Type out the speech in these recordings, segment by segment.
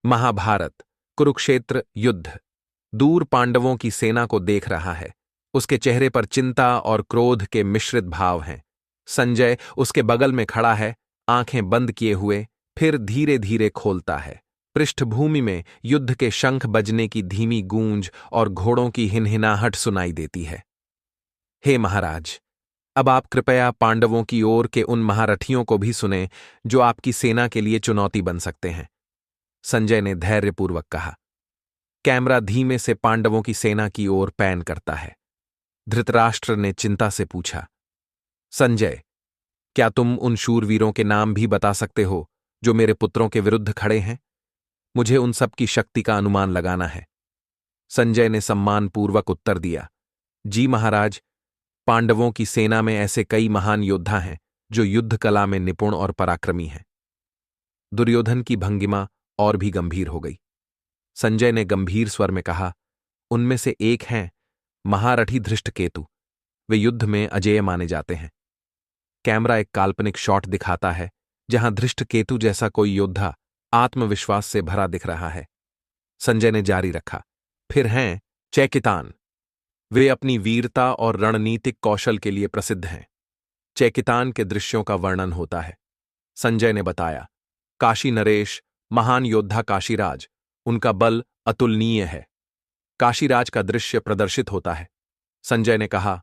महाभारत, कुरुक्षेत्र युद्ध। दूर पांडवों की सेना को देख रहा है। उसके चेहरे पर चिंता और क्रोध के मिश्रित भाव हैं। संजय उसके बगल में खड़ा है, आंखें बंद किए हुए, फिर धीरे धीरे खोलता है। पृष्ठभूमि में युद्ध के शंख बजने की धीमी गूंज और घोड़ों की हिनहिनाहट सुनाई देती है। हे महाराज, अब आप कृपया पांडवों की ओर के उन महारथियों को भी सुने जो आपकी सेना के लिए चुनौती बन सकते हैं, संजय ने धैर्यपूर्वक कहा। कैमरा धीमे से पांडवों की सेना की ओर पैन करता है। धृतराष्ट्र ने चिंता से पूछा, संजय, क्या तुम उन शूरवीरों के नाम भी बता सकते हो जो मेरे पुत्रों के विरुद्ध खड़े हैं? मुझे उन सब की शक्ति का अनुमान लगाना है। संजय ने सम्मानपूर्वक उत्तर दिया, जी महाराज, पांडवों की सेना में ऐसे कई महान योद्धा हैं जो युद्ध कला में निपुण और पराक्रमी हैं। दुर्योधन की भंगिमा और भी गंभीर हो गई। संजय ने गंभीर स्वर में कहा, उनमें से एक हैं महारथी धृष्टकेतु। वे युद्ध में अजेय माने जाते हैं। कैमरा एक काल्पनिक शॉट दिखाता है जहां धृष्टकेतु जैसा कोई योद्धा आत्मविश्वास से भरा दिख रहा है। संजय ने जारी रखा, फिर हैं चैकितान। वे अपनी वीरता और रणनीतिक कौशल के लिए प्रसिद्ध हैं। चैकितान के दृश्यों का वर्णन होता है। संजय ने बताया, काशी नरेश, महान योद्धा काशीराज, उनका बल अतुलनीय है। काशीराज का दृश्य प्रदर्शित होता है। संजय ने कहा,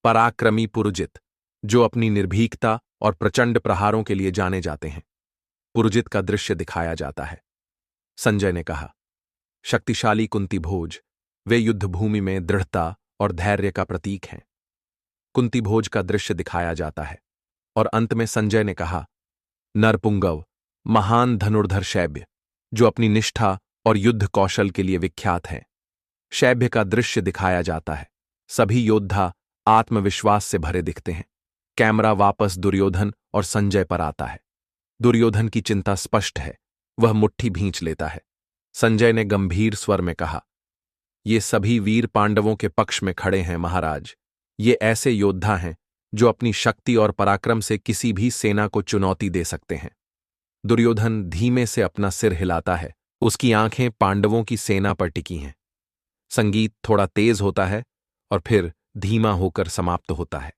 पराक्रमी पुरुजित, जो अपनी निर्भीकता और प्रचंड प्रहारों के लिए जाने जाते हैं। पुरुजित का दृश्य दिखाया जाता है। संजय ने कहा, शक्तिशाली कुंती भोज, वे युद्धभूमि में दृढ़ता और धैर्य का प्रतीक हैं। कुंती भोज का दृश्य दिखाया जाता है। और अंत में संजय ने कहा, नरपुंगव, महान धनुर्धर शैब्य, जो अपनी निष्ठा और युद्ध कौशल के लिए विख्यात है। शैब्य का दृश्य दिखाया जाता है। सभी योद्धा आत्मविश्वास से भरे दिखते हैं। कैमरा वापस दुर्योधन और संजय पर आता है। दुर्योधन की चिंता स्पष्ट है। वह मुट्ठी भींच लेता है। संजय ने गंभीर स्वर में कहा, ये सभी वीर पांडवों के पक्ष में खड़े हैं महाराज। ये ऐसे योद्धा हैं जो अपनी शक्ति और पराक्रम से किसी भी सेना को चुनौती दे सकते हैं। दुर्योधन धीमे से अपना सिर हिलाता है। उसकी आंखें पांडवों की सेना पर टिकी हैं। संगीत थोड़ा तेज होता है और फिर धीमा होकर समाप्त होता है।